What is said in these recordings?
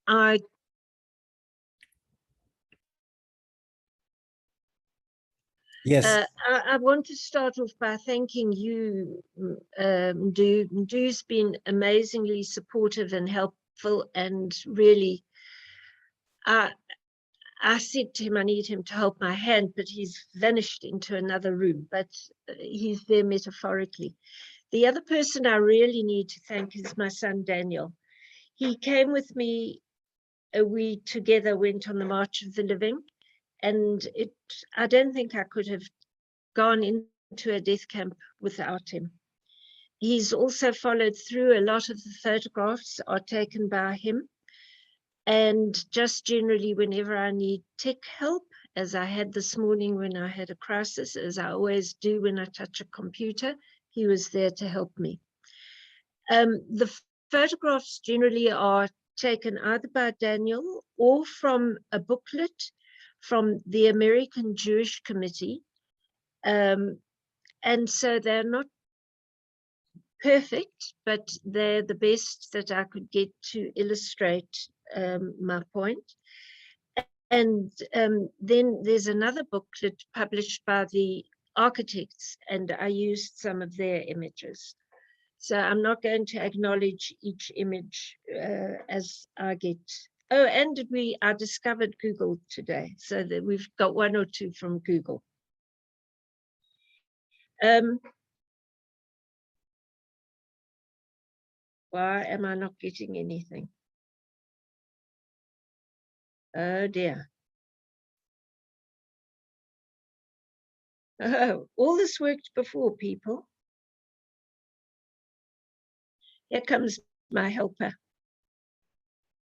I Yes. I want to start off by thanking you, Mdu's been amazingly supportive and helpful, and really, I said to him I need him to hold my hand, but he's vanished into another room, but he's there metaphorically. The other person I really need to thank is my son, Daniel. He came with me, we together went on the March of the Living, and I don't think I could have gone into a death camp without him. He's also followed through. A lot of the photographs are taken by him. And just generally, whenever I need tech help, as I had this morning when I had a crisis, as I always do when I touch a computer, he was there to help me. The photographs generally are taken either by Daniel or from a booklet from the American Jewish Committee. And so they're not perfect, but they're the best that I could get to illustrate my point. And then there's another booklet published by the architects, and I used some of their images. So I'm not going to acknowledge each image as I get. Oh, and I discovered Google today, so that we've got one or two from Google. Why am I not getting anything? Oh dear. Oh, all this worked before, people. Here comes my helper.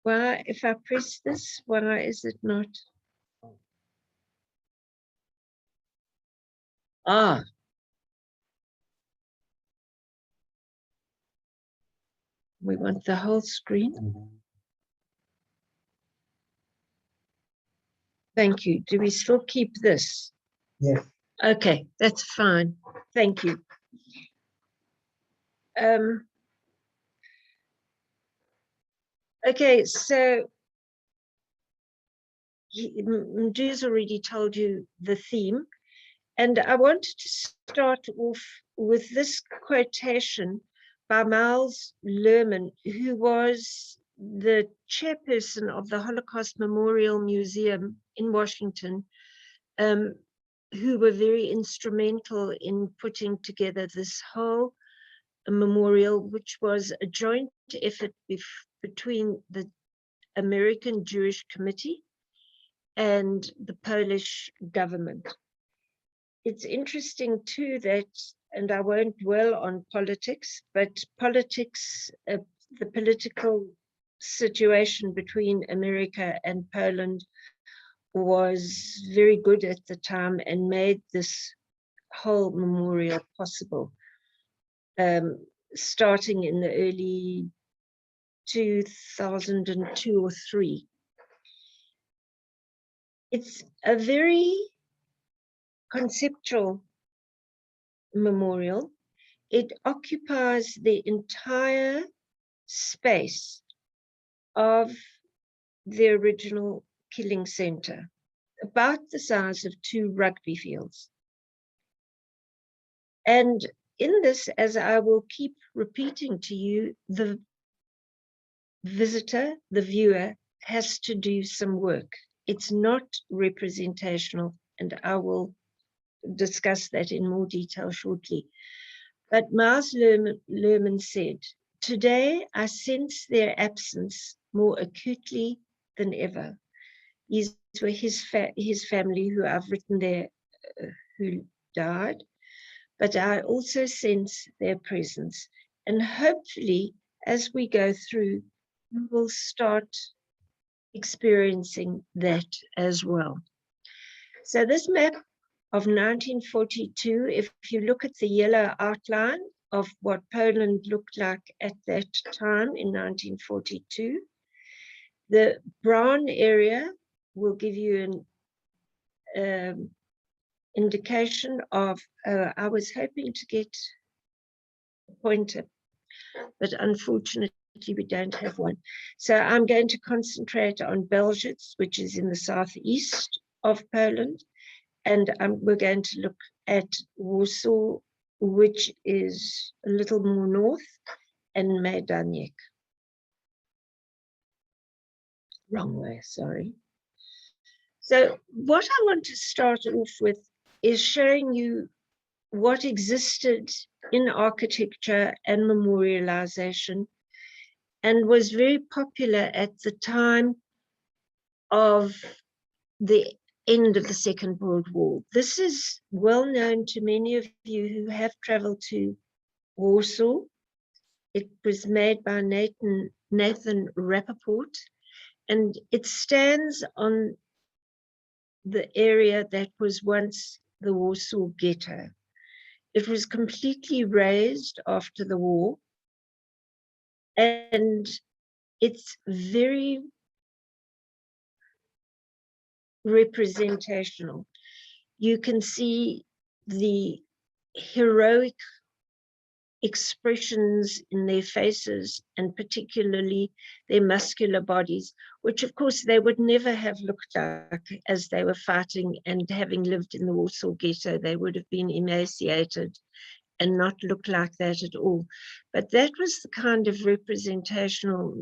Why, if I press this, why is it not? Ah. We want the whole screen. Thank you. Do we still keep this? Yes. Okay, that's fine. Thank you. Okay, so Mdu's already told you the theme, and I wanted to start off with this quotation by Miles Lerman, who was the chairperson of the Holocaust Memorial Museum in Washington, who were very instrumental in putting together this whole memorial, which was a joint effort between the American Jewish Committee and the Polish government. It's interesting too that, and I won't dwell on politics, but politics, the political situation between America and Poland was very good at the time and made this whole memorial possible, starting in the early 2002 or 3. It's a very conceptual memorial. It occupies the entire space of the original killing center, about the size of 2 rugby fields. And in this, as I will keep repeating to you, the visitor, the viewer, has to do some work. It's not representational, and I will discuss that in more detail shortly. But Miles Lerman said, "Today I sense their absence more acutely than ever." These were his family who I've written there, who died, but I also sense their presence. And hopefully, as we go through, we will start experiencing that as well. So this map of 1942, if you look at the yellow outline of what Poland looked like at that time in 1942, the brown area will give you an indication of, I was hoping to get a pointer, but unfortunately we don't have one. So I'm going to concentrate on Belzec, which is in the southeast of Poland. And we're going to look at Warsaw, which is a little more north, and Maidanek. Wrong way, sorry. So what I want to start off with is showing you what existed in architecture and memorialization and was very popular at the time of the end of the Second World War. This is well known to many of you who have traveled to Warsaw. It was made by Nathan Rappaport, and it stands on the area that was once the Warsaw Ghetto. It was completely razed after the war, and it's very representational. You can see the heroic expressions in their faces, and particularly their muscular bodies, which of course they would never have looked like as they were fighting, and having lived in the Warsaw Ghetto, they would have been emaciated and not look like that at all. But that was the kind of representational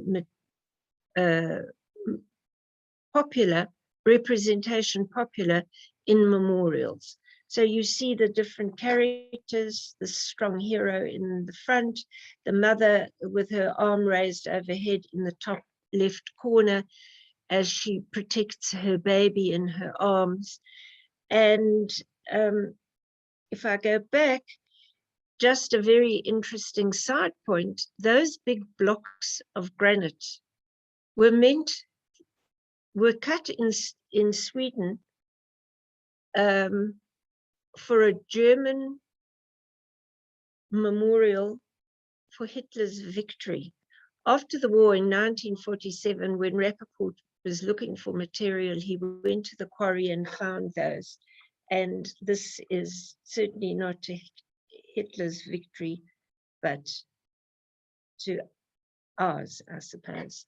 representation popular in memorials. So you see the different characters, the strong hero in the front, the mother with her arm raised overhead in the top left corner as she protects her baby in her arms. And if I go back, just a very interesting side point, those big blocks of granite were cut in Sweden for a German memorial for Hitler's victory. After the war in 1947, when Rappaport was looking for material, he went to the quarry and found those. And this is certainly not to Hitler's victory, but to ours, I suppose.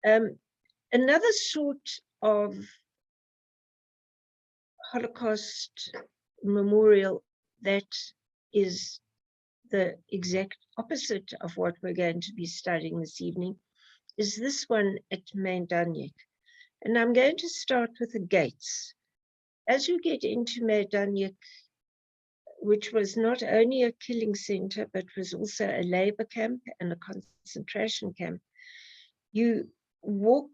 Another sort of Holocaust memorial that is the exact opposite of what we're going to be studying this evening is this one at Maidanek. And I'm going to start with the gates. As you get into Maidanek, which was not only a killing center, but was also a labor camp and a concentration camp, you walk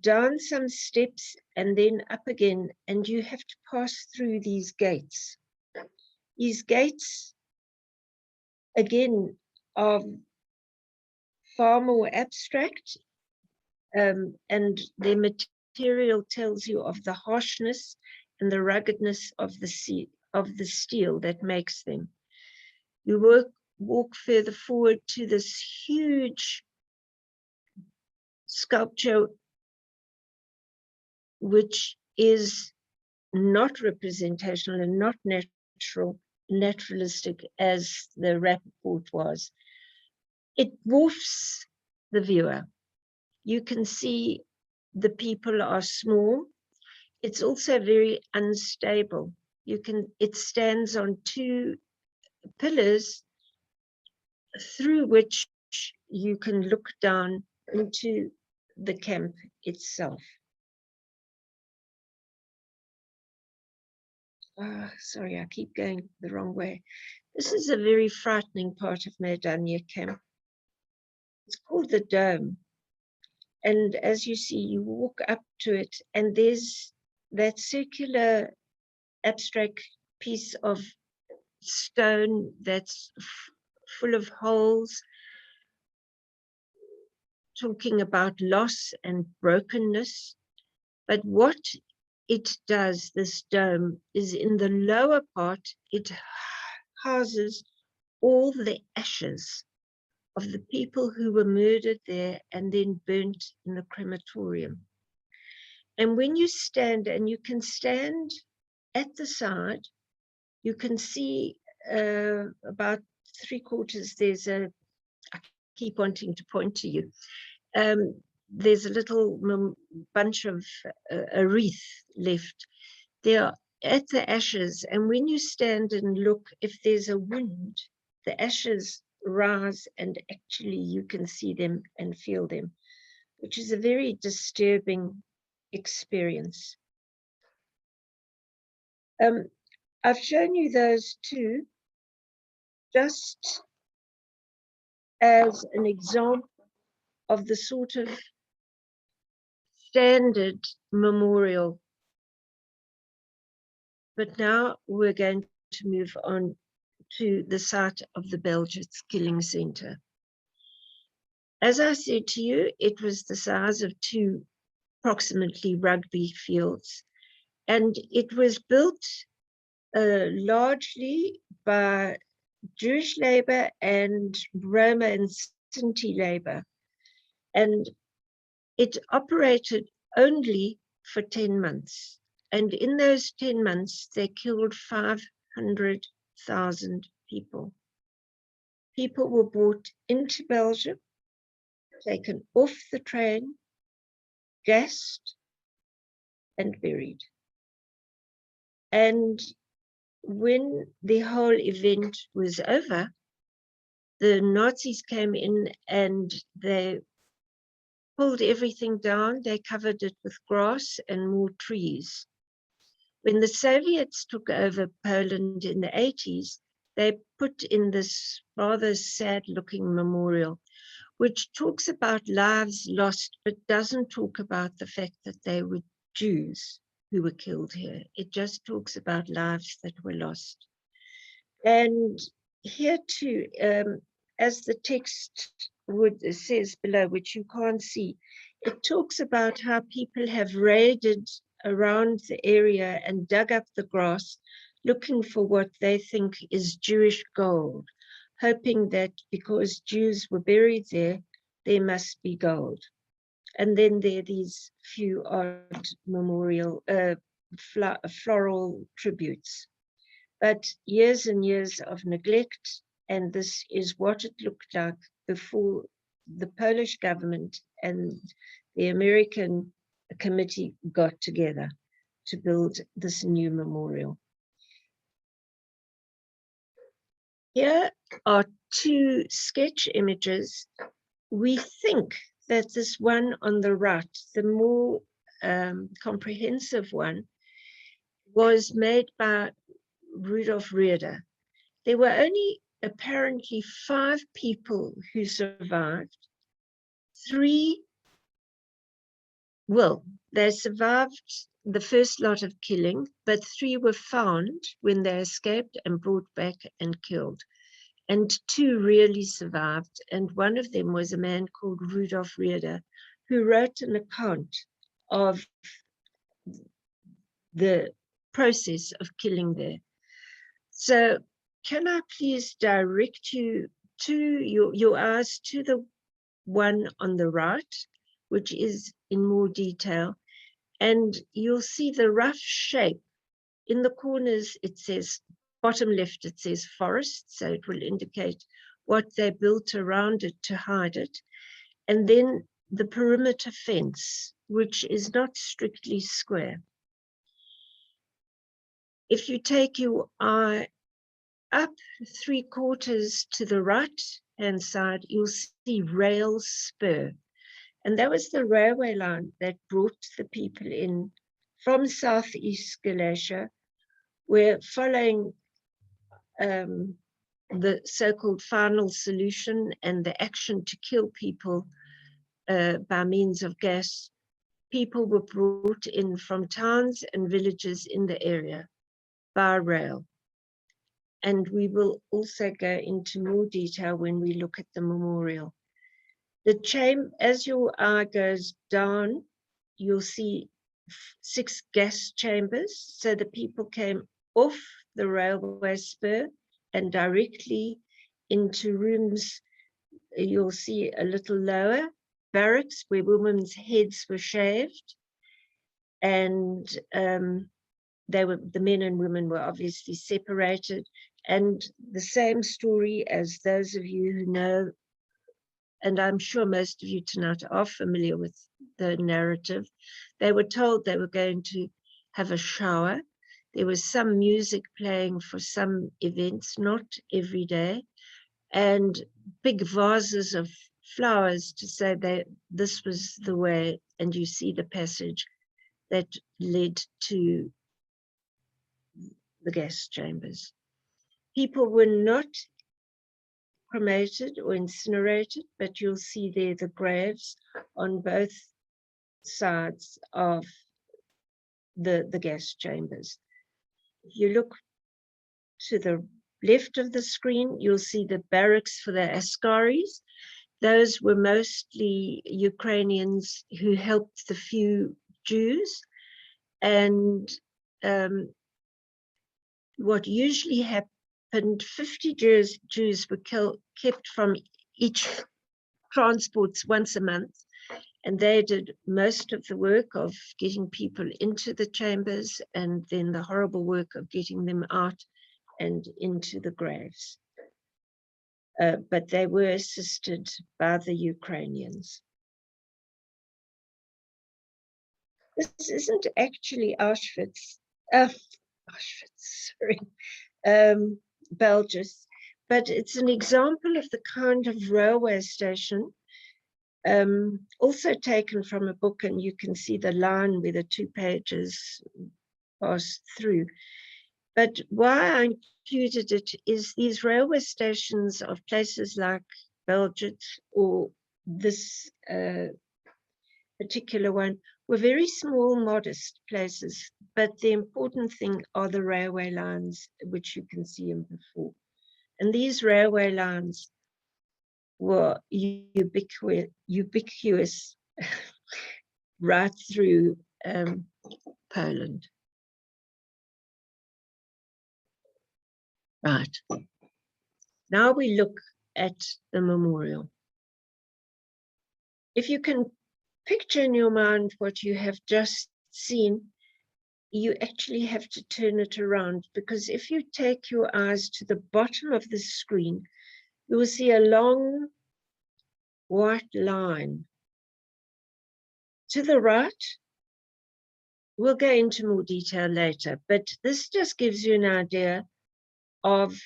down some steps and then up again, and you have to pass through these gates. These gates, again, are far more abstract, and their material tells you of the harshness and the ruggedness of the steel that makes them. You walk further forward to this huge sculpture, which is not representational and not naturalistic as the Rappaport was. It dwarfs the viewer. You can see the people are small. It's also very unstable. It stands on two pillars through which you can look down into the camp itself. Sorry, I keep going the wrong way. This is a very frightening part of Maidanek camp. It's called the Dome. And as you see, you walk up to it, and there's that circular abstract piece of stone that's full of holes, talking about loss and brokenness. But what it does, this dome, is in the lower part, it houses all the ashes of the people who were murdered there and then burnt in the crematorium. And when you stand, and you can stand at the side, you can see about 3/4, there's I keep wanting to point to you. There's a little bunch of a wreath left. They're at the ashes, and when you stand and look, if there's a wind, the ashes rise and actually you can see them and feel them, which is a very disturbing experience. I've shown you those two just as an example of the sort of standard memorial. But now we're going to move on to the site of the Belzec killing center. As I said to you, it was the size of two approximately rugby fields, and it was built largely by Jewish labor and Roma and Sinti labor, and it operated only for 10 months. And in those 10 months, they killed 500,000 people. People were brought into Belgium, taken off the train, gassed, and buried. And when the whole event was over, the Nazis came in and they pulled everything down. They covered it with grass and more trees. When the Soviets took over Poland in the 80s, they put in this rather sad-looking memorial, which talks about lives lost, but doesn't talk about the fact that they were Jews who were killed here. It just talks about lives that were lost. And here too, as the text says below, which you can't see, it talks about how people have raided around the area and dug up the grass, looking for what they think is Jewish gold, hoping that because Jews were buried there, there must be gold. And then there are these few odd memorial, floral tributes. But years and years of neglect, and this is what it looked like before the Polish government and the American committee got together to build this new memorial. Here are two sketch images. We think that this one on the right, the more comprehensive one, was made by Rudolf Reeder. There were only apparently 5 people who survived. 3, well, they survived the first lot of killing, but 3 were found when they escaped and brought back and killed. And 2 really survived, and one of them was a man called Rudolf Reeder, who wrote an account of the process of killing there. So can I please direct you to your eyes to the one on the right, which is in more detail, and you'll see the rough shape. In the corners, it says, bottom left, it says forest, so it will indicate what they built around it to hide it. And then the perimeter fence, which is not strictly square. If you take your eye up 3/4 to the right-hand side, you'll see rail spur. And that was the railway line that brought the people in from Southeast Galicia, where following the so-called final solution and the action to kill people by means of gas, people were brought in from towns and villages in the area by rail. And we will also go into more detail when we look at the memorial. The chamber, as your eye goes down, you'll see 6 gas chambers. So the people came off the railway spur and directly into rooms. You'll see a little lower, barracks, where women's heads were shaved. And the men and women were obviously separated. And the same story as those of you who know and I'm sure most of you tonight are familiar with the narrative. They were told they were going to have a shower. There was some music playing for some events, not every day, and big vases of flowers to say that this was the way, and you see the passage that led to the gas chambers. People were not cremated or incinerated, but you'll see there the graves on both sides of the gas chambers. If you look to the left of the screen, you'll see the barracks for the Askaris. Those were mostly Ukrainians who helped the few Jews. And what usually happened, 50 Jews were kept from each transports once a month. And they did most of the work of getting people into the chambers and then the horrible work of getting them out and into the graves. But they were assisted by the Ukrainians. This isn't actually Auschwitz, sorry, Belzec, but it's an example of the kind of railway station, also taken from a book, and you can see the line where the 2 pages pass through. But why I included it is these railway stations of places like Belzec or this particular one were very small, modest places. But the important thing are the railway lines, which you can see in before. And these railway lines were ubiquitous right through Poland. Right. Now we look at the memorial. If you can picture in your mind what you have just seen, you actually have to turn it around, because if you take your eyes to the bottom of the screen, you will see a long white line. To the right, we'll go into more detail later, but this just gives you an idea of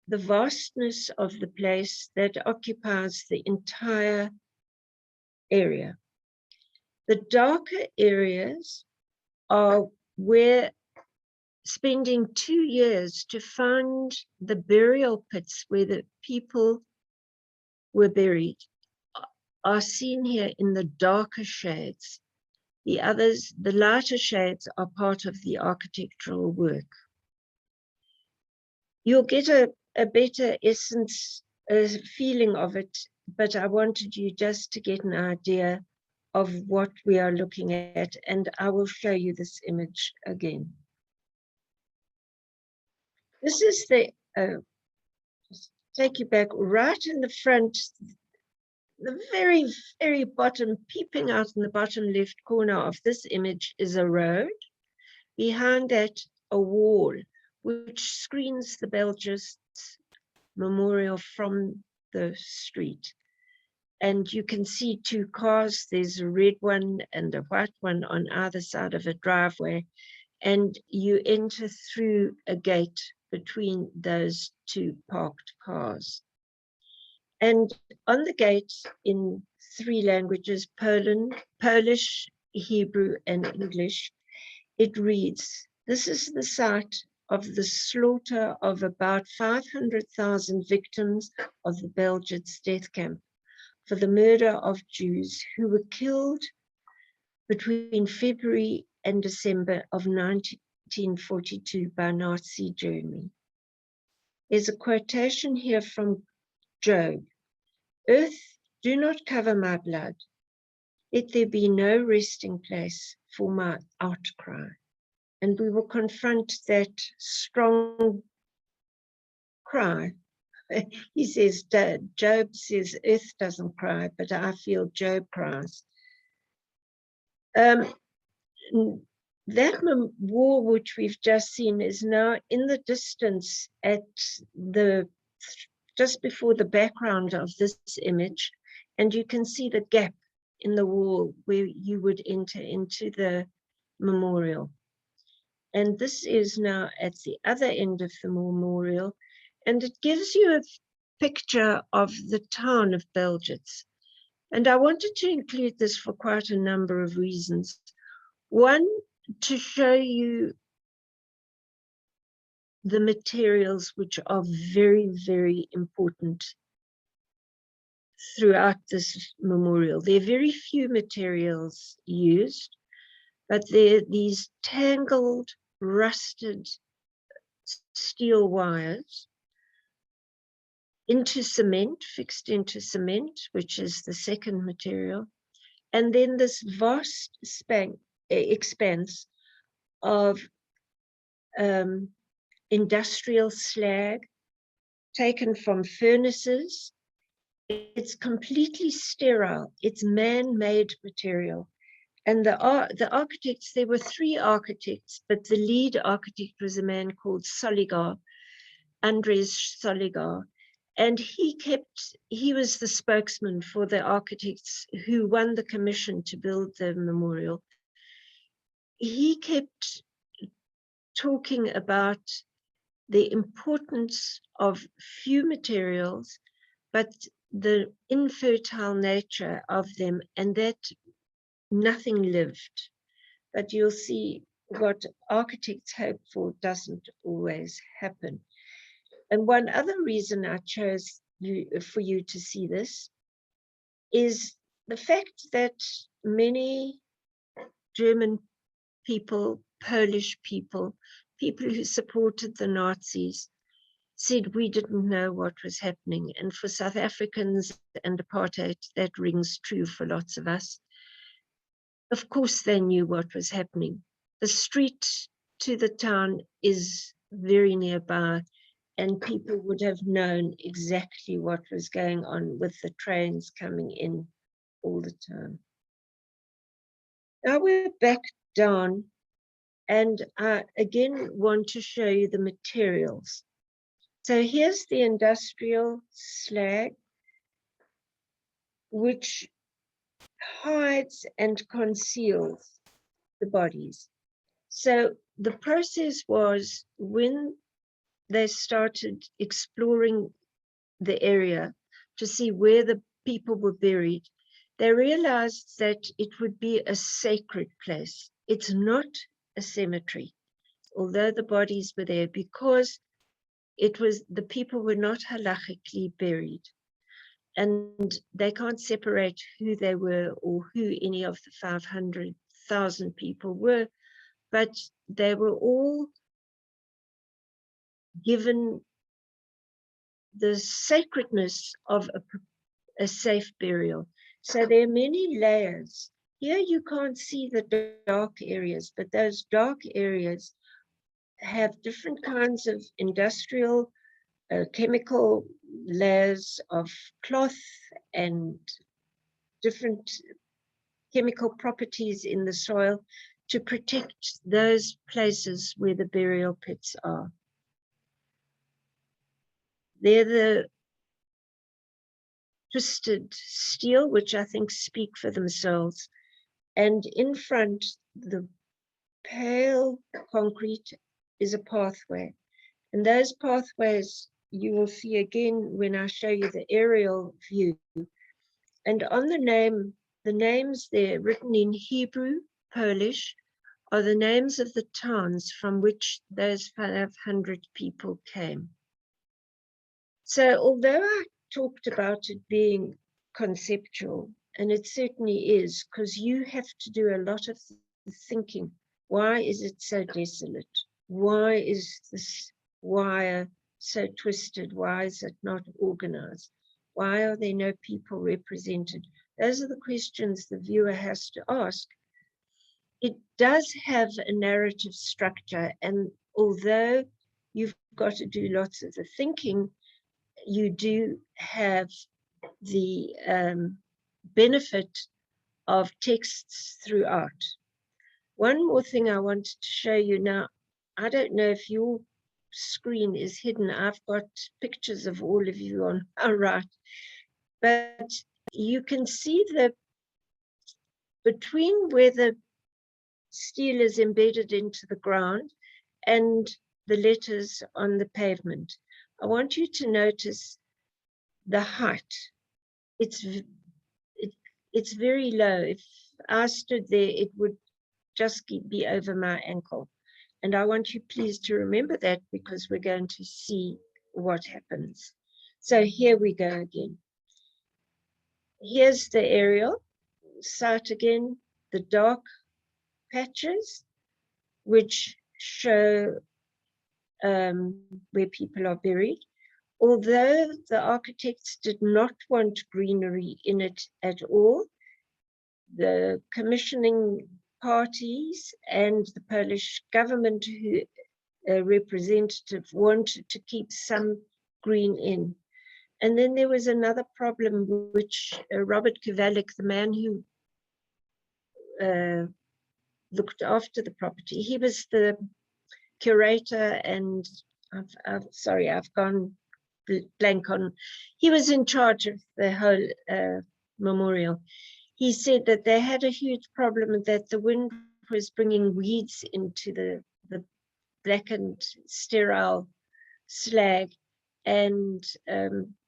the vastness of the place that occupies the entire area. The darker areas are where spending 2 years to find the burial pits where the people were buried are seen here in the darker shades. The others, the lighter shades, are part of the architectural work. You'll get a better essence, a feeling of it, but I wanted you just to get an idea of what we are looking at, and I will show you this image again. This is the, just take you back right in the front, the very, very bottom, peeping out in the bottom left corner of this image is a road. Behind that, a wall, which screens the Belzec memorial from the street. And you can see 2 cars. There's a red one and a white one on either side of a driveway. And you enter through a gate between those 2 parked cars. And on the gate, in 3 languages, Polish, Hebrew, and English, it reads, "This is the site of the slaughter of about 500,000 victims of the Belzec death camp for the murder of Jews who were killed between February and December of 1942 by Nazi Germany." There's a quotation here from Job. "Earth, do not cover my blood. Let there be no resting place for my outcry." And we will confront that strong cry. He says, Job says, earth doesn't cry, but I feel Job cries. That war which we've just seen is now in the distance at the just before the background of this image, and you can see the gap in the wall where you would enter into the memorial. And this is now at the other end of the memorial, and it gives you a picture of the town of Belzec. And I wanted to include this for quite a number of reasons. One, to show you the materials which are very, very important throughout this memorial. There are very few materials used, but there are these tangled, rusted steel wires into cement, fixed into cement, which is the second material, and then this vast expanse of industrial slag taken from furnaces. It's completely sterile. It's man-made material. And the architects, there were 3 architects, but the lead architect was a man called Soligar, Andres Soligar. And he was the spokesman for the architects who won the commission to build the memorial. He kept talking about the importance of few materials, but the infertile nature of them, and that nothing lived. But you'll see what architects hope for doesn't always happen. And one other reason I chose for you to see this is the fact that many German people, Polish people, people who supported the Nazis, said we didn't know what was happening. And for South Africans and apartheid, that rings true for lots of us. Of course, they knew what was happening. The street to the town is very nearby, and people would have known exactly what was going on with the trains coming in all the time. Now we're back down, and I again want to show you the materials. So here's the industrial slag, which hides and conceals the bodies. So the process was, when they started exploring the area to see where the people were buried, they realized that it would be a sacred place. It's not a cemetery, although the bodies were there, because the people were not halachically buried, and they can't separate who they were or who any of the 500,000 people were, but they were all given the sacredness of a safe burial. So there are many layers. Here you can't see the dark areas, but those dark areas have different kinds of industrial, chemical layers of cloth and different chemical properties in the soil to protect those places where the burial pits are. They're the twisted steel, which I think speak for themselves. And in front, the pale concrete is a pathway. And those pathways you will see again when I show you the aerial view. And on the names there written in Hebrew, Polish, are the names of the towns from which those 500 people came. So although I talked about it being conceptual, and it certainly is, because you have to do a lot of thinking. Why is it so desolate? Why is this wire so twisted? Why is it not organized? Why are there no people represented? Those are the questions the viewer has to ask. It does have a narrative structure, and although you've got to do lots of the thinking, you do have the benefit of texts throughout. One more thing I wanted to show you now. I don't know if your screen is hidden. I've got pictures of all of you on our right, but you can see the between where the steel is embedded into the ground and the letters on the pavement. I want you to notice the height. It's very low. If I stood there, it would just be over my ankle. And I want you please to remember that, because we're going to see what happens. So here we go again. Here's the aerial site again, the dark patches, which show where people are buried. Although the architects did not want greenery in it at all, the commissioning parties and the Polish government representative wanted to keep some green in. And then there was another problem, which Robert Kowalik, the man who looked after the property, he was the curator, and I've gone blank on, he was in charge of the whole memorial. He said that they had a huge problem, that the wind was bringing weeds into the blackened, sterile slag, and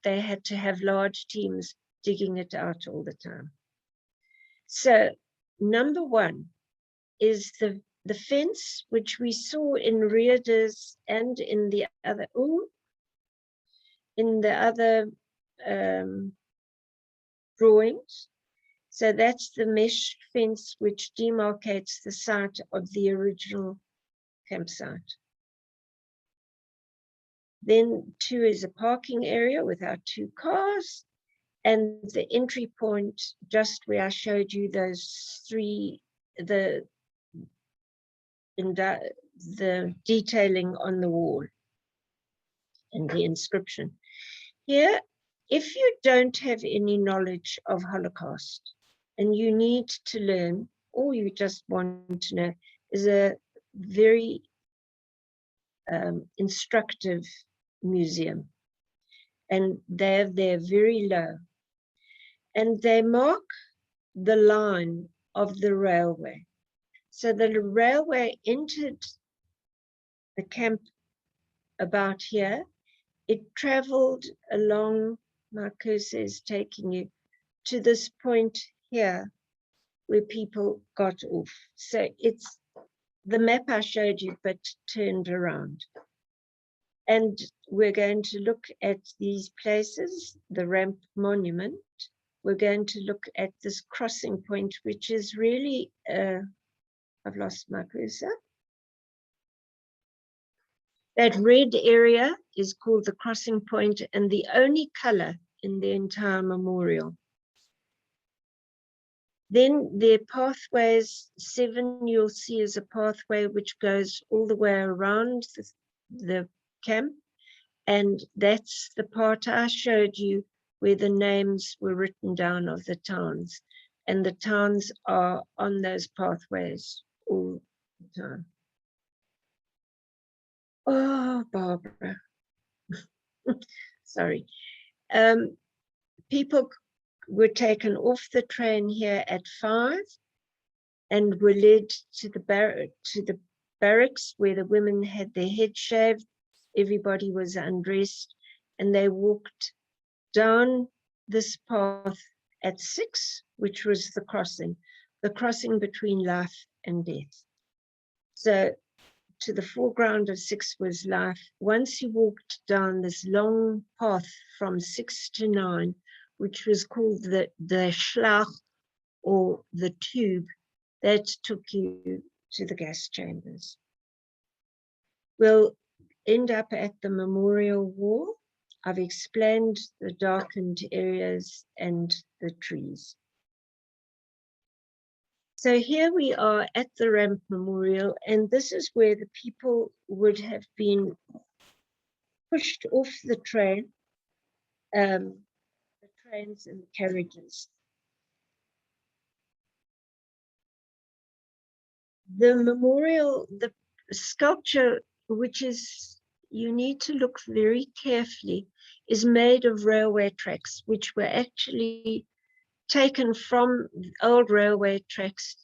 they had to have large teams digging it out all the time. So number one is the fence, which we saw in Reader's and in the other drawings. So that's the mesh fence which demarcates the site of the original campsite. Then 2 is a parking area without 2 cars, and the entry point just where I showed you those 3, the detailing on the wall and the inscription. Here, if you don't have any knowledge of Holocaust and you need to learn, or you just want to know, is a very instructive museum. And they're very low. And they mark the line of the railway. So the railway entered the camp about here. It traveled along, my cursor is taking you to this point here where people got off. So it's the map I showed you, but turned around. And we're going to look at these places, the ramp monument. We're going to look at this crossing point, which is really, I've lost my cursor. That red area is called the crossing point, and the only color in the entire memorial. Then there are pathways. 7 you'll see is a pathway which goes all the way around the camp, and that's the part I showed you where the names were written down of the towns, and the towns are on those pathways all the time. Oh, Barbara. Sorry. People were taken off the train here at 5 and were led to the barracks where the women had their head shaved. Everybody was undressed, and they walked down this path at 6, which was the crossing between life and death. So to the foreground of 6 was life. Once you walked down this long path from 6 to 9, which was called the Schlag, or the tube, that took you to the gas chambers. We'll end up at the memorial wall. I've explained the darkened areas and the trees. So here we are at the ramp memorial, and this is where the people would have been pushed off the train, the trains and the carriages. The memorial, the sculpture, which is you need to look very carefully, is made of railway tracks, which were actually taken from old railway tracks,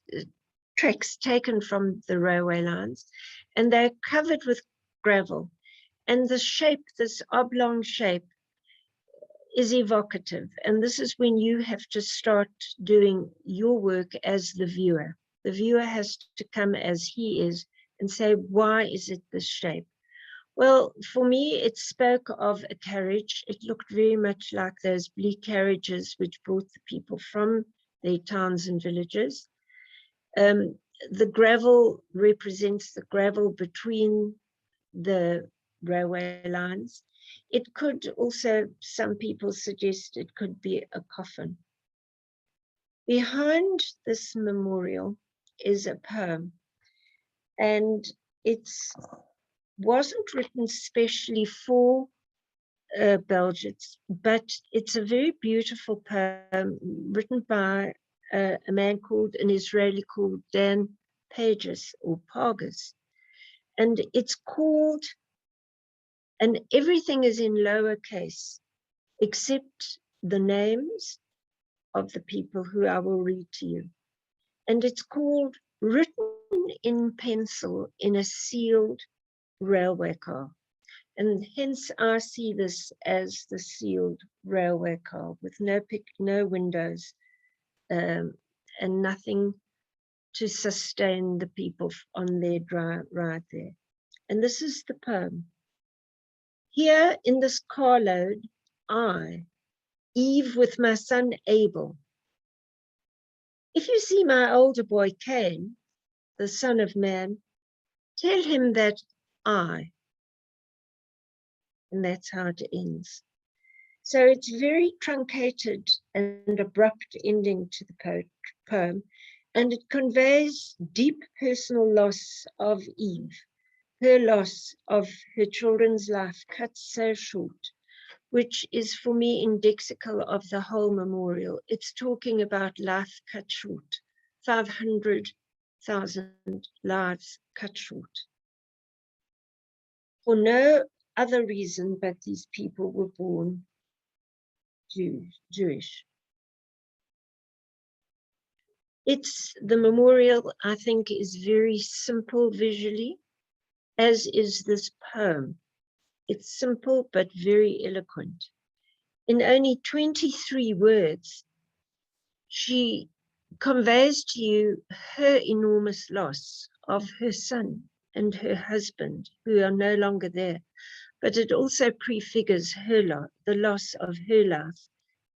tracks taken from the railway lines, and they're covered with gravel. And the shape, this oblong shape, is evocative. And this is when you have to start doing your work as the viewer. The viewer has to come as he is and say, why is it this shape? Well, for me, it spoke of a carriage. It looked very much like those bleak carriages which brought the people from their towns and villages. The gravel represents the gravel between the railway lines. It could also, some people suggest it could be a coffin. Behind this memorial is a poem, and it wasn't written specially for Belzec, but it's a very beautiful poem written by a man called, an Israeli called Dan Pages or Pagas. And it's called, and everything is in lowercase, except the names of the people who I will read to you. And it's called Written in Pencil in a Sealed Railway Car. And hence I see this as the sealed railway car with no windows, and nothing to sustain the people on their ride there. And this is the poem. Here in this carload, I, Eve with my son Abel. If you see my older boy Cain, the son of man, tell him that I, and that's how it ends. So it's very truncated and abrupt ending to the poem, and it conveys deep personal loss of Eve, her loss of her children's life cut so short, which is for me indexical of the whole memorial. It's talking about life cut short, 500,000 lives cut short. For no other reason but these people were born Jewish. It's the memorial, I think, is very simple visually, as is this poem. It's simple but very eloquent. In only 23 words, she conveys to you her enormous loss of her son and her husband, who are no longer there. But it also prefigures her loss, the loss of her life,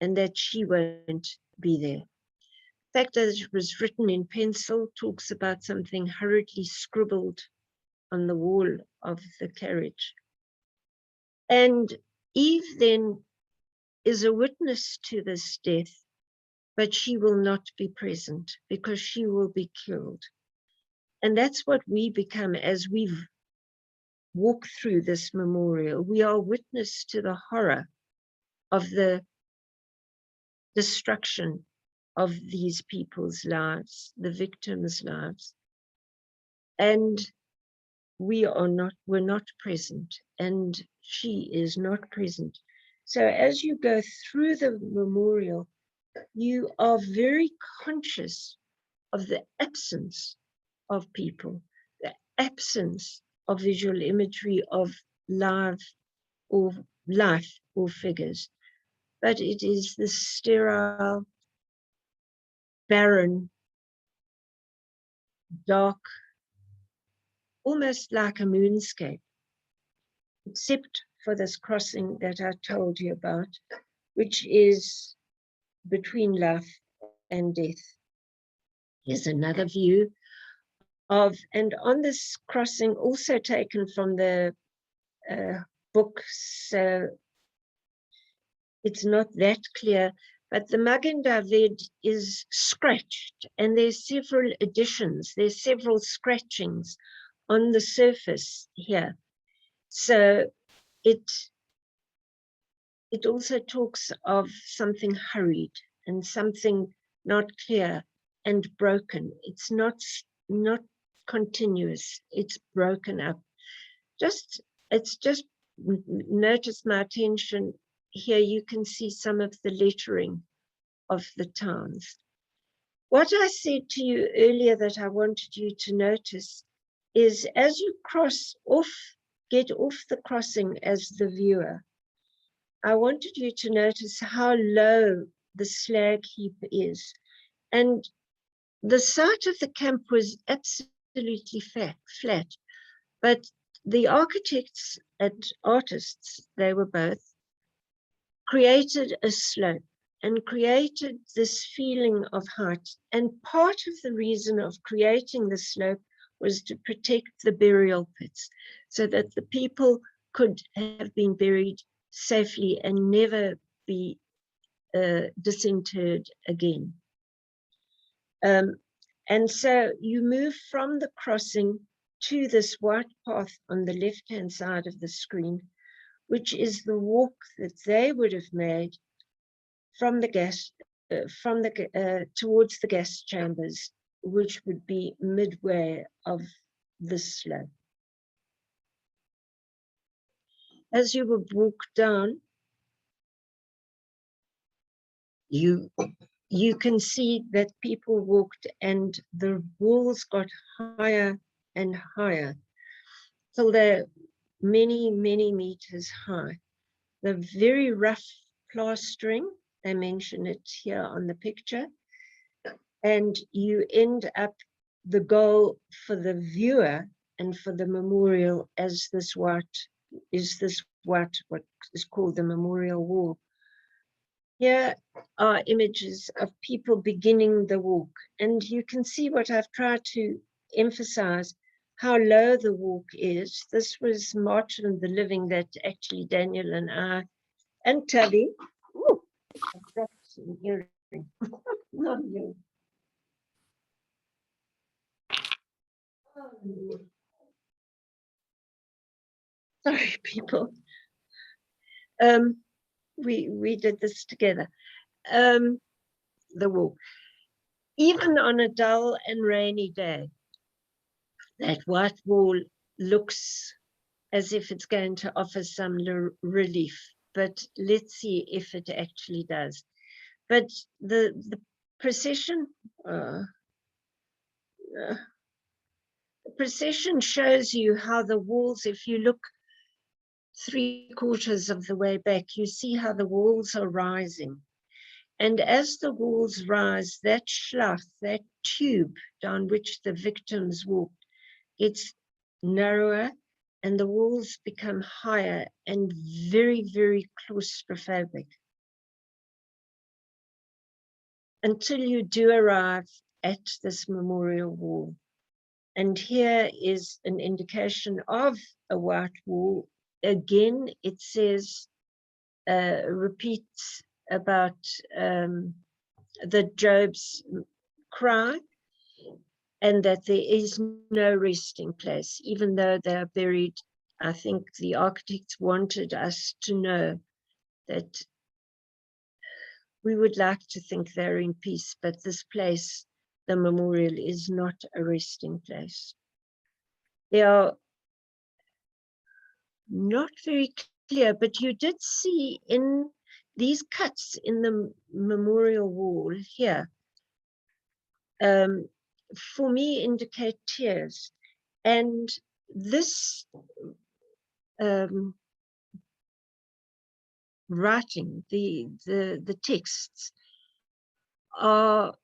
and that she won't be there. The fact that it was written in pencil talks about something hurriedly scribbled on the wall of the carriage. And Eve then is a witness to this death, but she will not be present because she will be killed. And that's what we become as we walk through this memorial. We are witness to the horror of the destruction of these people's lives, the victims' lives. And we're not present, and she is not present. So as you go through the memorial, you are very conscious of the absence of people, the absence of visual imagery of life or figures, but it is the sterile, barren, dark, almost like a moonscape, except for this crossing that I told you about, which is between life and death. Here's another view of, and on this crossing, also taken from the book, so it's not that clear, but the Magen David is scratched, and there's several additions, there's several scratchings on the surface here. So it also talks of something hurried and something not clear and broken. It's not continuous, it's broken up. Just it's just noticed my attention here. You can see some of the lettering of the towns. What I said to you earlier that I wanted you to notice is as you get off the crossing as the viewer, I wanted you to notice how low the slag heap is. And the site of the camp was absolutely flat, but the architects and artists, they were both, created a slope and created this feeling of height. And part of the reason of creating the slope was to protect the burial pits so that the people could have been buried safely and never be disinterred again. And so you move from the crossing to this white path on the left-hand side of the screen, which is the walk that they would have made from the gas, towards the gas chambers, which would be midway of the slope. As you would walk down, you can see that people walked and the walls got higher and higher till they're many, many meters high. The very rough plastering, they mention it here on the picture, and you end up, the goal for the viewer and for the memorial as this what is what is called the memorial wall. Here are images of people beginning the walk, and you can see what I've tried to emphasize, how low the walk is. This was Martin the Living that actually Daniel and I and Tubby, that's an earring, not an earring. Sorry, people. We did this together. The walk. Even on a dull and rainy day, that white wall looks as if it's going to offer some relief, but let's see if it actually does. But the procession, the procession shows you how the walls, if you look 3/4 of the way back, you see how the walls are rising. And as the walls rise, that schlacht, that tube down which the victims walked, gets narrower and the walls become higher and very, very claustrophobic. Until you do arrive at this memorial wall. And here is an indication of a white wall. Again, it says, repeats about the Job's cry, and that there is no resting place, even though they are buried. I think the architects wanted us to know that we would like to think they're in peace, but this place, the memorial, is not a resting place. They are not very clear, but you did see in these cuts in the memorial wall here, for me indicate tears. And this writing, the texts are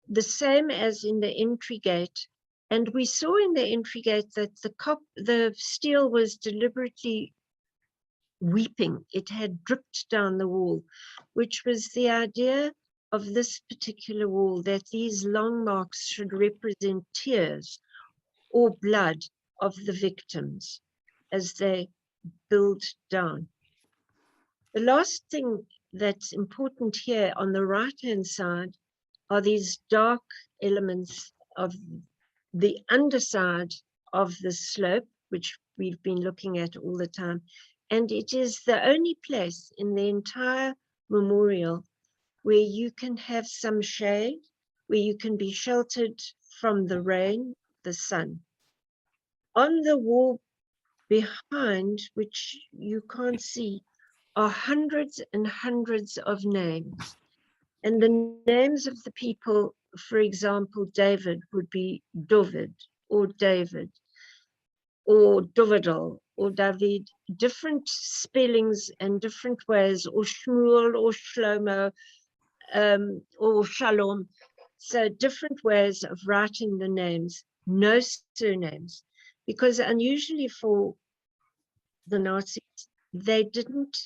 the same as in the entry gate. And we saw in the entry gate that the steel was deliberately weeping. It had dripped down the wall, which was the idea of this particular wall, that these long marks should represent tears or blood of the victims as they build down. The last thing that's important here on the right-hand side are these dark elements of the underside of the slope, which we've been looking at all the time. And it is the only place in the entire memorial where you can have some shade, where you can be sheltered from the rain, the sun. On the wall behind, which you can't see, are hundreds and hundreds of names. And the names of the people, for example, David would be David or David or Dovidal or David, different spellings and different ways, or Shmuel or Shlomo or Shalom. So different ways of writing the names, no surnames, because unusually for the Nazis, they didn't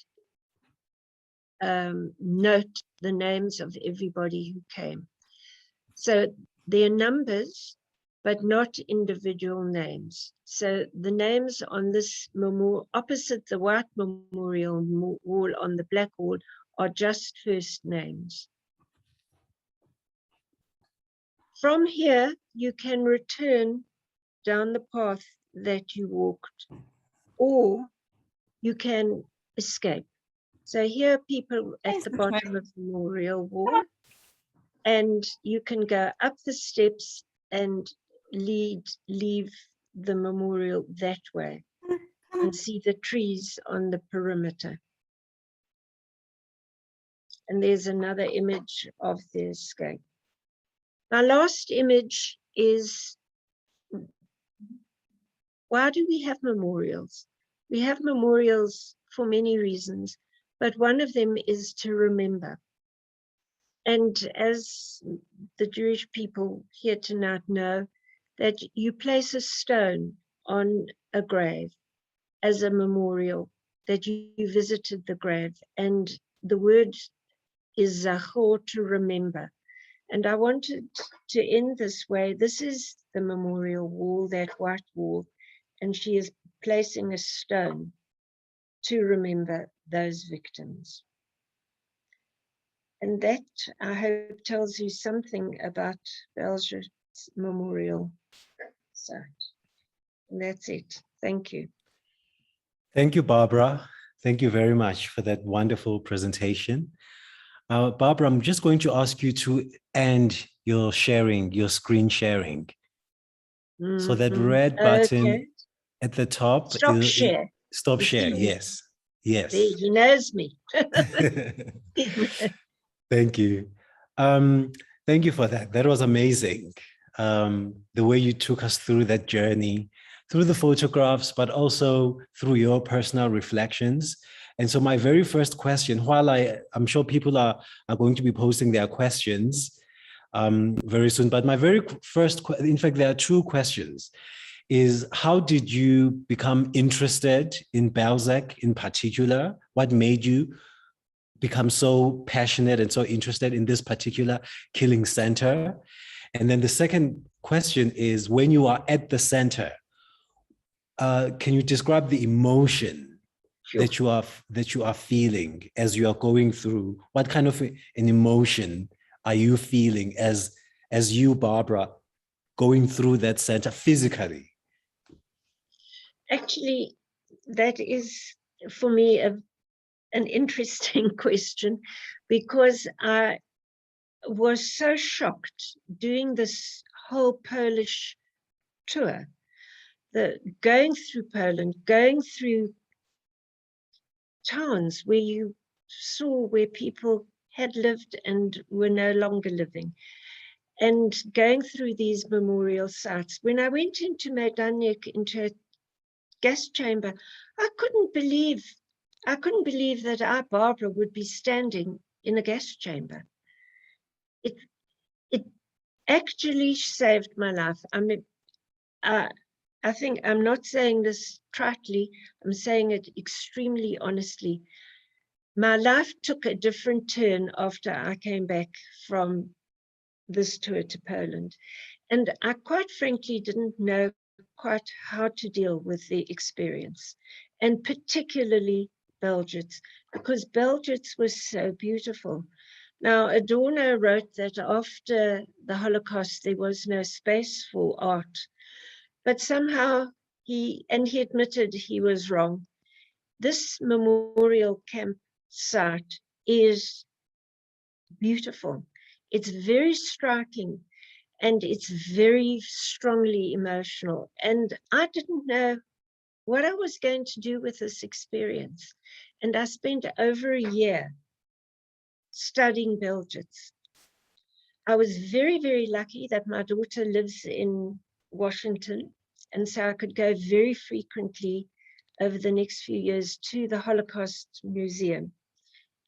note the names of everybody who came. So there are numbers, but not individual names. So the names on this memorial, opposite the white memorial wall on the black wall, are just first names. From here, you can return down the path that you walked, or you can escape. So here are people at the bottom of the memorial wall, and you can go up the steps and leave the memorial that way and see the trees on the perimeter. And there's another image of the escape. My last image is, why do we have memorials? We have memorials for many reasons, but one of them is to remember. And as the Jewish people here tonight know, that you place a stone on a grave as a memorial, that you visited the grave, and the word is zachor, to remember. And I wanted to end this way. This is the memorial wall, that white wall, and she is placing a stone to remember those victims. And that, I hope, tells you something about Belzec's memorial site. And that's it. Thank you. Thank you, Barbara. Thank you very much for that wonderful presentation. Barbara, I'm just going to ask you to end your sharing, your screen sharing. So that red button at the top. Stop share. Stop share, yes. Yes. See, he knows me. Thank you. Thank you for that. That was amazing. The way you took us through that journey, through the photographs, but also through your personal reflections. And so my very first question, while I'm sure people are going to be posting their questions very soon, but my very first, in fact, there are two questions, is how did you become interested in Belzec in particular? What made you become so passionate and so interested in this particular killing center? And then the second question is, when you are at the center, can you describe the emotion that you are feeling as you are going through? What kind of an emotion are you feeling as you, Barbara, going through that center physically? Actually, that is for me an interesting question, because I was so shocked doing this whole Polish tour, going through Poland, going through towns where you saw where people had lived and were no longer living, and going through these memorial sites. When I went into Maidanek, into a gas chamber, I couldn't believe that I, Barbara, would be standing in a gas chamber. It actually saved my life. I mean, I think I'm not saying this tritely, I'm saying it extremely honestly. My life took a different turn after I came back from this tour to Poland. And I quite frankly didn't know quite how to deal with the experience, and particularly Belzec, because Belzec was so beautiful. Now, Adorno wrote that after the Holocaust, there was no space for art, but somehow he admitted he was wrong. This memorial camp site is beautiful. It's very striking, and it's very strongly emotional. And I didn't know what I was going to do with this experience. And I spent over a year studying Belzec. I was very, very lucky that my daughter lives in Washington, and so I could go very frequently over the next few years to the Holocaust Museum,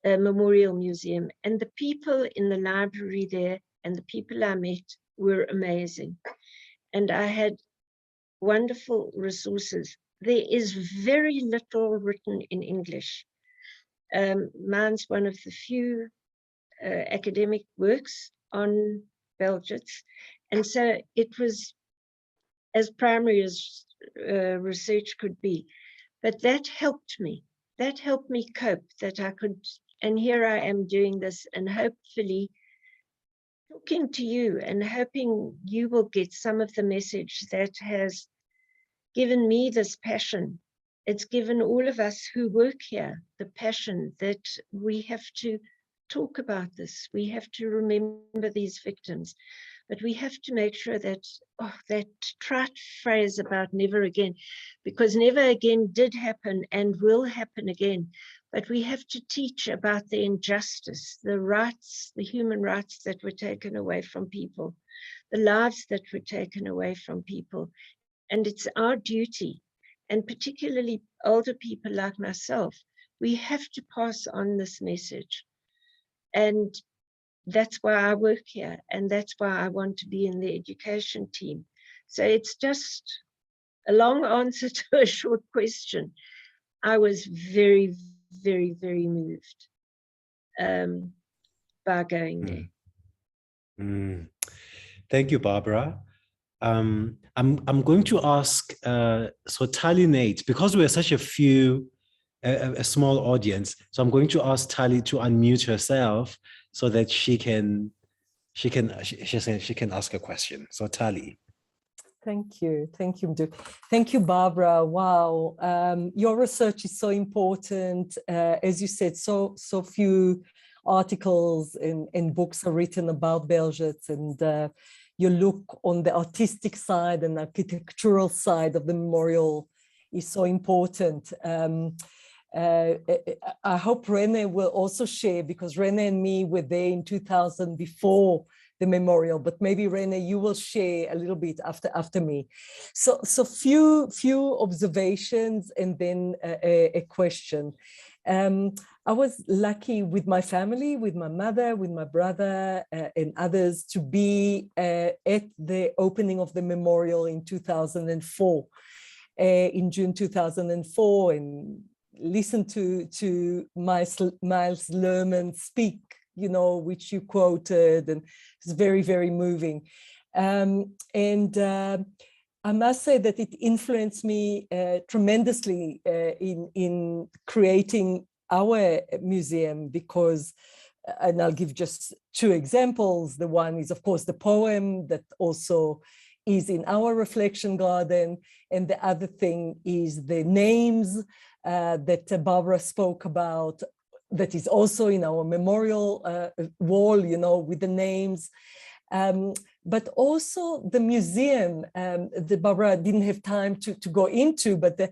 Memorial Museum, and the people in the library there and the people I met were amazing. And I had wonderful resources. There is very little written in English. Mine's one of the few academic works on Belzec. And so it was as primary as research could be. But that helped me. That helped me cope, that I could, and here I am doing this, and hopefully talking to you and hoping you will get some of the message that has given me this passion. It's given all of us who work here the passion that we have to talk about this. We have to remember these victims, but we have to make sure that, that trite phrase about never again, because never again did happen and will happen again. But we have to teach about the injustice, the rights, the human rights that were taken away from people, the lives that were taken away from people. And it's our duty, and particularly older people like myself, we have to pass on this message. And that's why I work here, and that's why I want to be in the education team. So it's just a long answer to a short question. I was very, very, very moved by going there. Thank you, Barbara. I'm going to ask so Tali Nate, because we're such a small audience, so I'm going to ask Tali to unmute herself so that she can ask a question. So Tali. Thank you, Mdu. Thank you, Barbara. Wow, your research is so important. As you said, so few articles and books are written about Belzec, and your look on the artistic side and architectural side of the memorial is so important. I hope Rene will also share, because Rene and me were there in 2000 before the memorial, but maybe Rene, you will share a little bit after me. So few observations and then a question. I was lucky with my family, with my mother, with my brother and others to be at the opening of the memorial in 2004, in June 2004, and listen to Miles Lerman speak, you know, which you quoted, and it's very, very moving. I must say that it influenced me tremendously in creating our museum, because, and I'll give just two examples. The one is, of course, the poem that also is in our reflection garden. And the other thing is the names that Barbara spoke about, that is also in our memorial wall, you know, with the names. But also the museum that Barbara didn't have time to go into, but the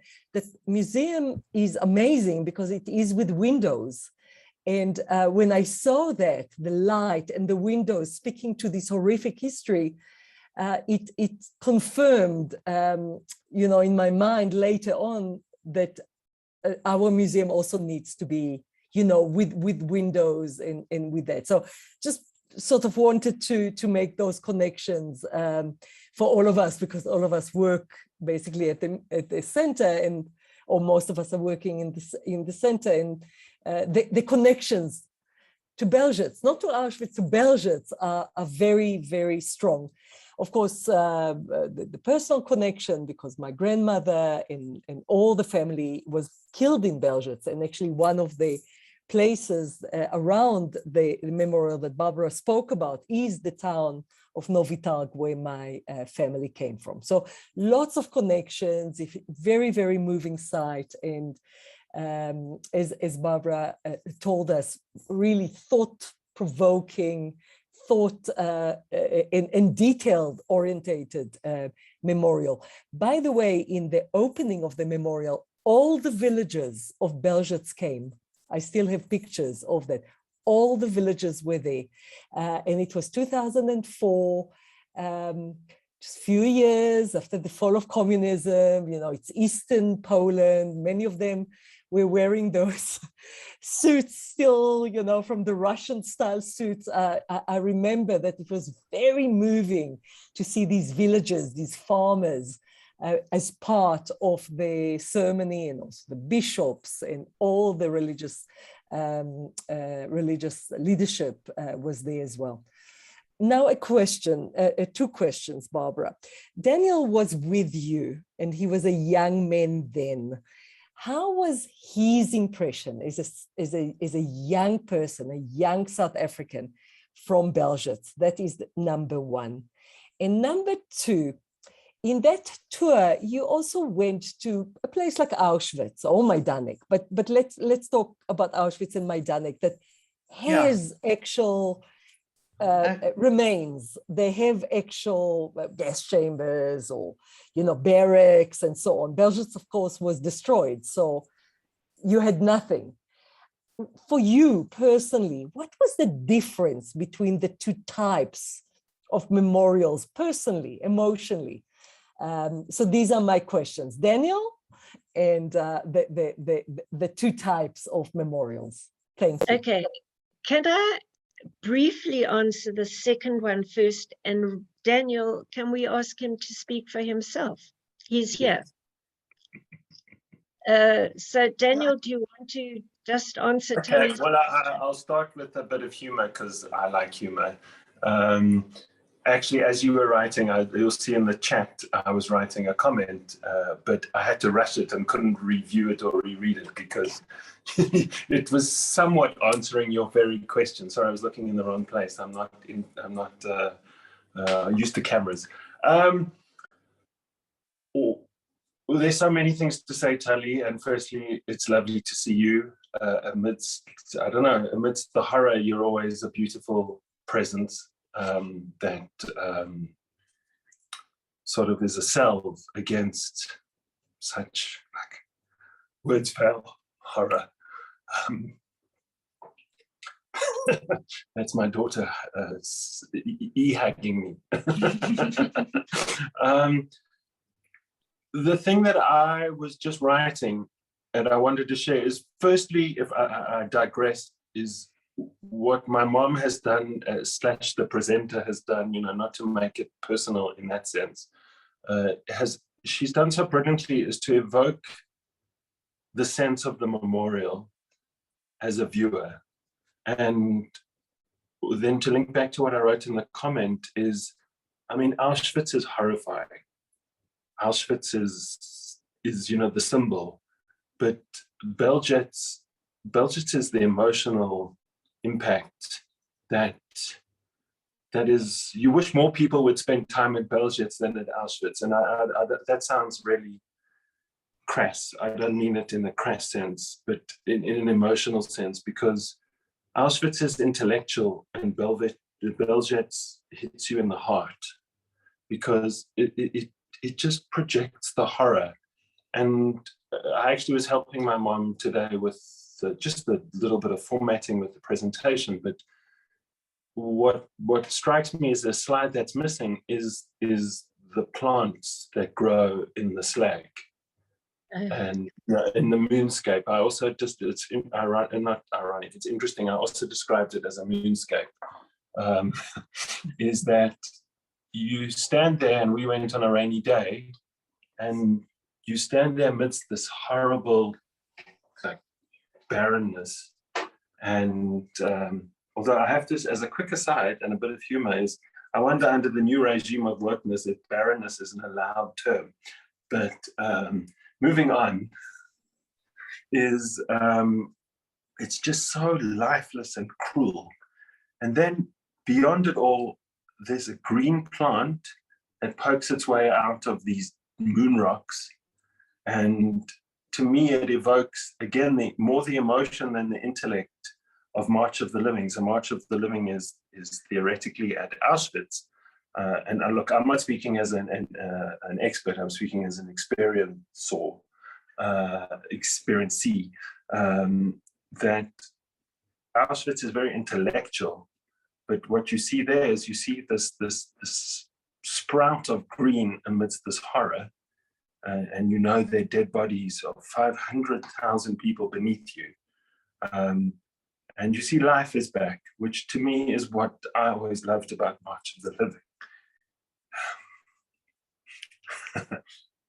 museum is amazing because it is with windows. And when I saw that, the light and the windows speaking to this horrific history, it confirmed, you know, in my mind later on that our museum also needs to be, you know, with windows and with that. So just sort of wanted to make those connections for all of us, because all of us work basically at the center, and or most of us are working in the center, and the connections to Belzec, not to Auschwitz, to Belzec are very, very strong. Of course, the personal connection, because my grandmother and all the family was killed in Belzec, and actually one of the places around the memorial that Barbara spoke about is the town of Novi Targ, where my family came from. So lots of connections, very, very moving site. And as Barbara told us, really thought-provoking, thought and detailed orientated memorial. By the way, in the opening of the memorial, all the villagers of Belzec came. I still have pictures of that. All the villagers were there. And it was 2004, just a few years after the fall of communism. You know, it's Eastern Poland. Many of them were wearing those suits still, you know, from the Russian style suits. I remember that it was very moving to see these villagers, these farmers, as part of the ceremony, and also the bishops and all the religious leadership was there as well. Now a question, two questions, Barbara. Daniel was with you and he was a young man then. How was his impression as a young person, a young South African from Belzec? That is number one. And number two, in that tour, you also went to a place like Auschwitz or Maidanek, but let's talk about Auschwitz and Maidanek that has actual remains. They have actual gas chambers or, you know, barracks and so on. Belzec, of course, was destroyed, so you had nothing. For you personally, what was the difference between the two types of memorials, personally, emotionally? So these are my questions, Daniel, and the two types of memorials. Thank you. Okay, can I briefly answer the second one first? And Daniel, can we ask him to speak for himself? He's here. So Daniel, do you want to just answer? Okay, well, I'll start with a bit of humor because I like humor. Actually, as you were writing, you'll see in the chat, I was writing a comment, but I had to rush it and couldn't review it or reread it because it was somewhat answering your very question. Sorry, I was looking in the wrong place. I'm not used to cameras. Well, there's so many things to say, Tali, and firstly, it's lovely to see you amidst the horror. You're always a beautiful presence. That sort of is a salve against such, like, words fail, horror. That's my daughter e-hagging me. The thing that I was just writing and I wanted to share is, firstly, if I digress, is what my mom has done, / the presenter has done, you know, not to make it personal in that sense, she's done so brilliantly, is to evoke the sense of the memorial as a viewer. And then to link back to what I wrote in the comment is, I mean, Auschwitz is horrifying. Auschwitz is you know, the symbol, but Belzec is the emotional impact that is, you wish more people would spend time at Belzec than at Auschwitz. And that sounds really crass. I don't mean it in a crass sense, but in an emotional sense, because Auschwitz is intellectual and Belzec hits you in the heart because it just projects the horror. And I actually was helping my mom today with just a little bit of formatting with the presentation, but what strikes me is a slide that's missing is the plants that grow in the slag and in the moonscape. I also just, not ironic, it's interesting, I also described it as a moonscape, is that you stand there, and we went on a rainy day, and you stand there amidst this horrible barrenness. And although I have to, as a quick aside and a bit of humor, is I wonder under the new regime of wokeness if barrenness is an allowed term. But moving on, is it's just so lifeless and cruel. And then beyond it all, there's a green plant that pokes its way out of these moon rocks. And to me, it evokes, again, more the emotion than the intellect March of the Living. So March of the Living is theoretically at Auschwitz. And look, I'm not speaking as an expert, I'm speaking as an experiencee, that Auschwitz is very intellectual, but what you see there is you see this sprout of green amidst this horror, and you know they're dead bodies of 500,000 people beneath you. And you see life is back, which to me is what I always loved about March of the Living.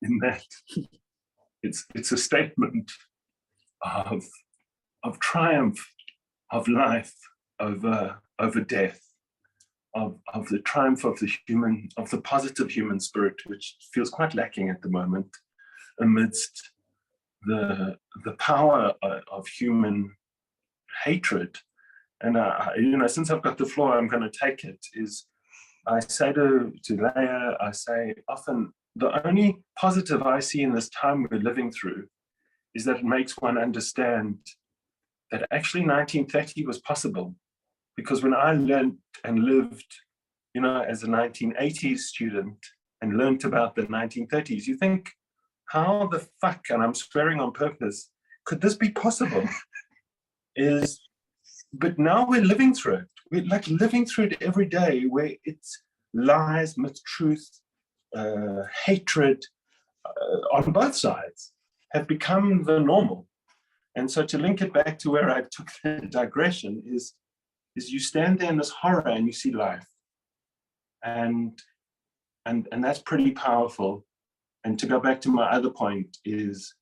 In that it's a statement of triumph, of life over death, of the triumph of the positive human spirit, which feels quite lacking at the moment amidst the power of human hatred. And since I've got the floor, I'm going to take it. I say to Leah, I say often, the only positive I see in this time we're living through is that it makes one understand that actually 1930 was possible. Because when I learned and lived, as a 1980s student and learned about the 1930s, you think, how the fuck, and I'm swearing on purpose, could this be possible? But now we're living through it. We're like living through it every day, where it's lies, mistruth, hatred on both sides have become the normal. And so to link it back to where I took the digression is you stand there in this horror and you see life. And that's pretty powerful. And to go back to my other point is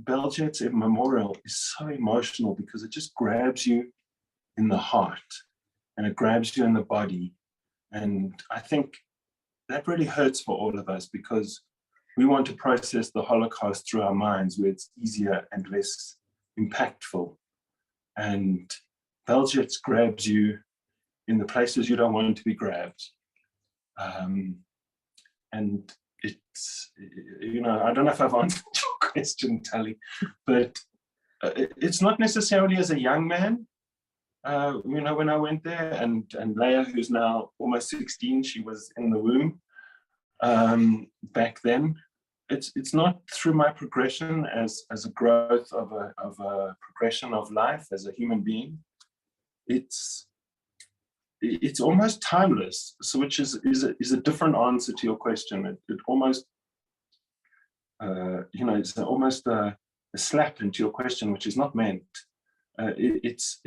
Belzec's memorial is so emotional because it just grabs you in the heart and it grabs you in the body. And I think that really hurts for all of us because we want to process the Holocaust through our minds where it's easier and less impactful. And Belzec grabs you in the places you don't want to be grabbed. And it's, I don't know if I've answered your question, Tali, but it's not necessarily as a young man. When I went there, and Leah, who's now almost 16, she was in the womb back then. It's not through my progression as a growth of a progression of life as a human being. It's almost timeless, so which is a different answer to your question. It almost it's almost a slap into your question, which is not meant. It's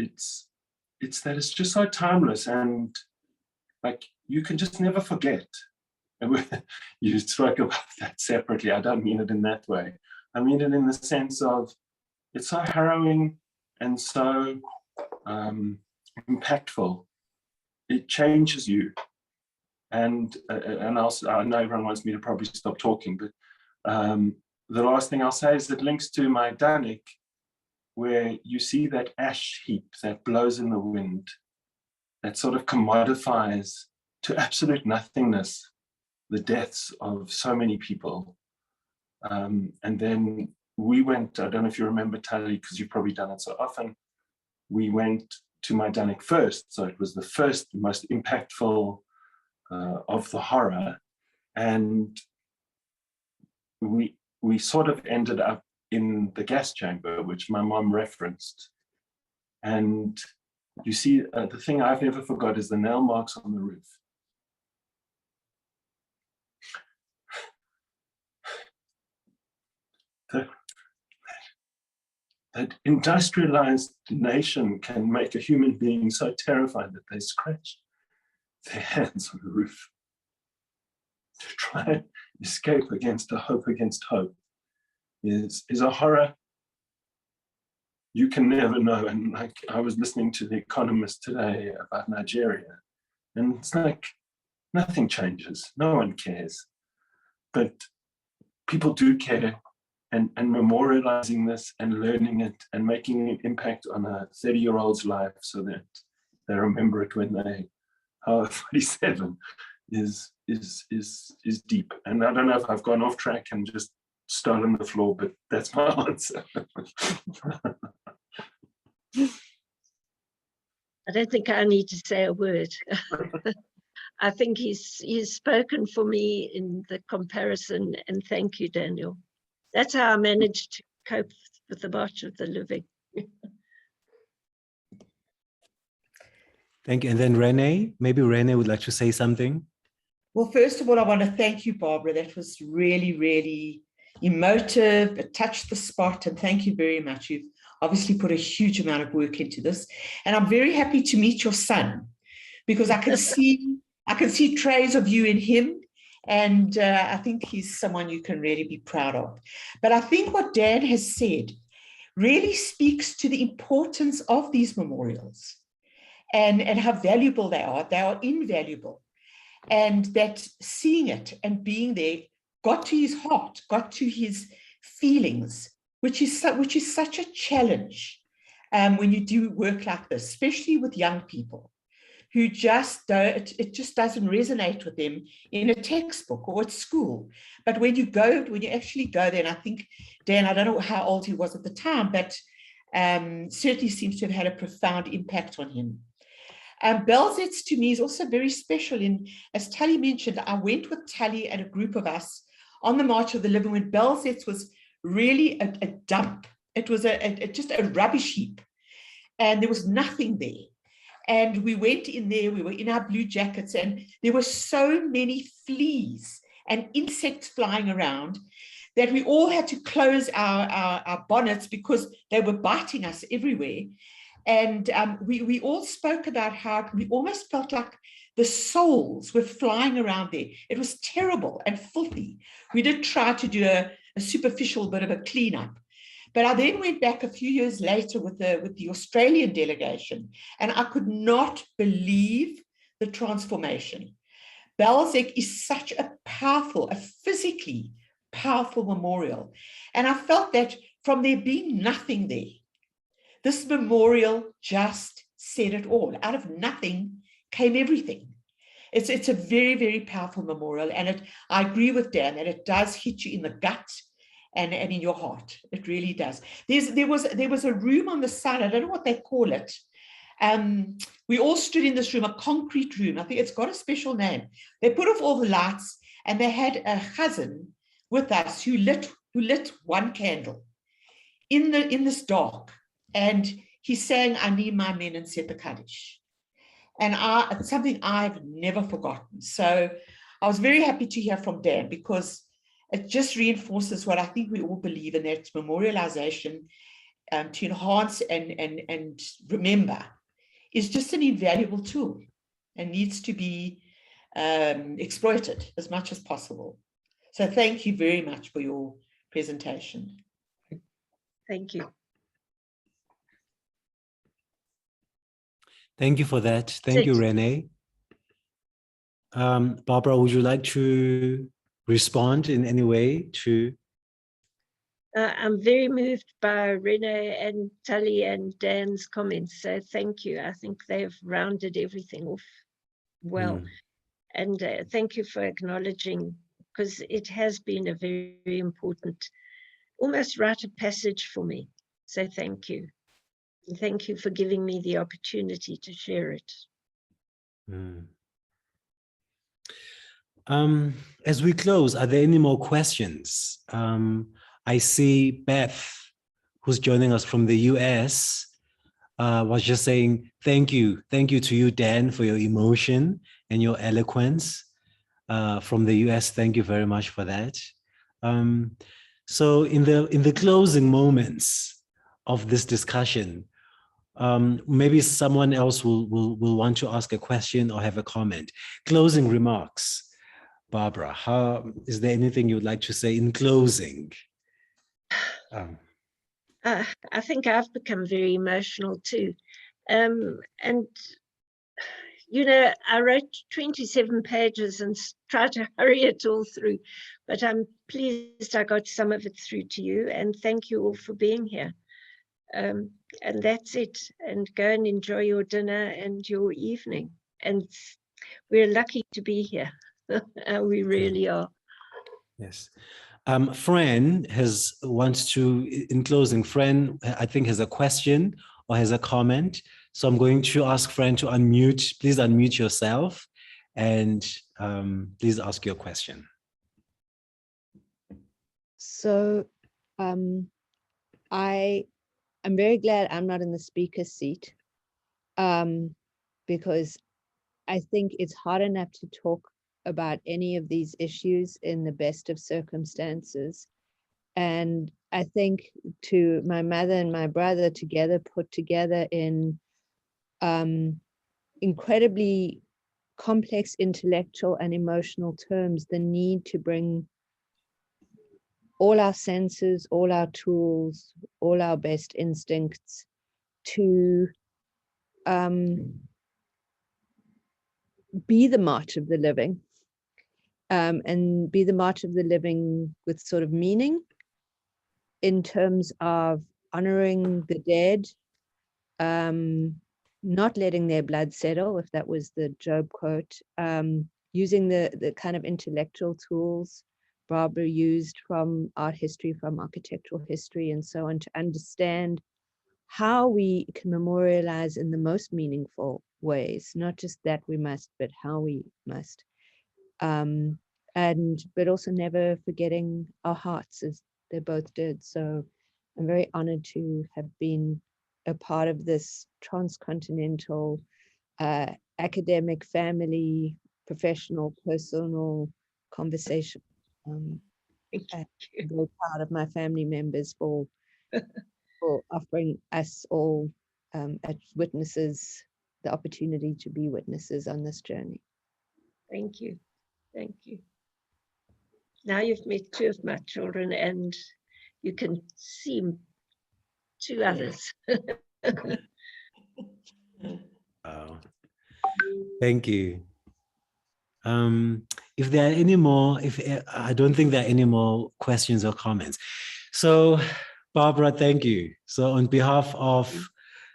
that it's just so timeless, and like you can just never forget. You spoke about that separately. I don't mean it in that way. I mean it in the sense of it's so harrowing and so impactful. It changes you. And also, I know everyone wants me to probably stop talking, but the last thing I'll say is it links to Maidanek, where you see that ash heap that blows in the wind, that sort of commodifies to absolute nothingness the deaths of so many people. And then we went, I don't know if you remember, Tali, because you've probably done it so often, we went to Maidanek first. So it was the first, most impactful of the horror. And we sort of ended up in the gas chamber, which my mom referenced. And you see, the thing I've never forgot is the nail marks on the roof. That industrialized nation can make a human being so terrified that they scratch their hands on the roof to try and escape against a hope against hope is a horror you can never know. And like I was listening to The Economist today about Nigeria, and it's like nothing changes, no one cares, but people do care. And memorializing this and learning it and making an impact on a 30-year-old's life so that they remember it when they are 47 is deep. And I don't know if I've gone off track and just stolen the floor, but that's my answer. I don't think I need to say a word. I think he's spoken for me in the comparison, and thank you, Daniel. That's how I managed to cope with the March of the Living. Thank you. And then Renee, maybe Renee would like to say something. Well, first of all, I want to thank you, Barbara. That was really, really emotive. It touched the spot, and thank you very much. You've obviously put a huge amount of work into this, and I'm very happy to meet your son, because I can see traits of you in him, and I think he's someone you can really be proud of. But I think what Dan has said really speaks to the importance of these memorials and how valuable they are. They are invaluable. And that seeing it and being there got to his heart, got to his feelings, which is such a challenge when you do work like this, especially with young people who just don't, it just doesn't resonate with them in a textbook or at school. But when you actually go there, and I think, Dan, I don't know how old he was at the time, but certainly seems to have had a profound impact on him. Belzec to me is also very special. As Tully mentioned, I went with Tully and a group of us on the March of the Living when Belzec was really a dump. It was just a rubbish heap, and there was nothing there. And we went in there, we were in our blue jackets, and there were so many fleas and insects flying around that we all had to close our bonnets because they were biting us everywhere. And we all spoke about how we almost felt like the souls were flying around there. It was terrible and filthy. We did try to do a superficial bit of a cleanup. But I then went back a few years later with the Australian delegation, and I could not believe the transformation. Belzec is such a physically powerful memorial. And I felt that from there being nothing there, this memorial just said it all. Out of nothing came everything. It's a very, very powerful memorial. And I agree with Dan that it does hit you in the gut and in your heart. It really does. There was a room on the side, I don't know what they call it. We all stood in this room, a concrete room. I think it's got a special name. They put off all the lights, and they had a cousin with us who lit one candle in this dark. And he sang "Ani my men and Sepa Kaddish." And it's something I've never forgotten. So I was very happy to hear from Dan, because it just reinforces what I think we all believe in, that memorialization to enhance and remember is just an invaluable tool and needs to be exploited as much as possible. So thank you very much for your presentation. Thank you. Thank you for that. Thank you, Renee. Barbara, would you like to respond in any way to? I'm very moved by Renee and Tully and Dan's comments. So thank you. I think they've rounded everything off well. And thank you for acknowledging, because it has been a very, very important, almost rite of passage for me. So thank you. And thank you for giving me the opportunity to share it. As we close, are there any more questions? I see Beth, who's joining us from the US, was just saying, thank you to you, Dan, for your emotion and your eloquence. From the US, thank you very much for that. So in the closing moments of this discussion, maybe someone else will want to ask a question or have a comment. Closing remarks. Barbara, is there anything you'd like to say in closing? I think I've become very emotional too. And, you know, I wrote 27 pages and tried to hurry it all through, but I'm pleased I got some of it through to you, and thank you all for being here. And that's it. And go and enjoy your dinner and your evening. And we're lucky to be here. We really are. Yes. Fran wants to, in closing, Fran, I think, has a question or has a comment. So I'm going to ask Fran to unmute. Please unmute yourself and please ask your question. So I'm very glad I'm not in the speaker's seat, because I think it's hard enough to talk about any of these issues in the best of circumstances. And I think to my mother and my brother together, put together in incredibly complex intellectual and emotional terms, the need to bring all our senses, all our tools, all our best instincts to be the march of the living, and be the march of the living with sort of meaning in terms of honoring the dead, not letting their blood settle, if that was the Job quote, using the kind of intellectual tools Barbara used from art history, from architectural history, and so on, to understand how we can memorialize in the most meaningful ways, not just that we must, but how we must. But also never forgetting our hearts, as they both did. So I'm very honored to have been a part of this transcontinental academic, family, professional, personal conversation. I'm very proud of my family members for offering us all as witnesses the opportunity to be witnesses on this journey. Thank you. Thank you. Now you've met two of my children and you can see two others. Wow. Thank you. If there are any more, I don't think there are any more questions or comments. So, Barbara, thank you. So on behalf of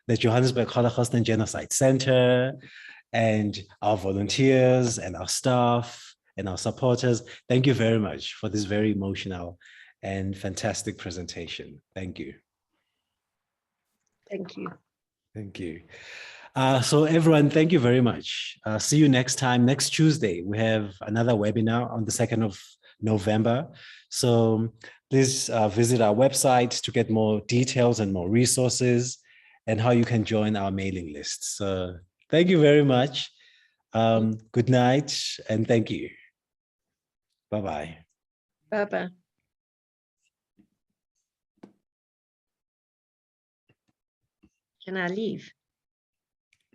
the Johannesburg Holocaust and Genocide Centre and our volunteers and our staff and our supporters, thank you very much for this very emotional and fantastic presentation. Thank you. Thank you. Thank you. So everyone, thank you very much. See you next time. Next Tuesday, we have another webinar on the 2nd of November. So please visit our website to get more details and more resources and how you can join our mailing list. So thank you very much. Good night and thank you. Bye-bye. Bye-bye. Can I leave?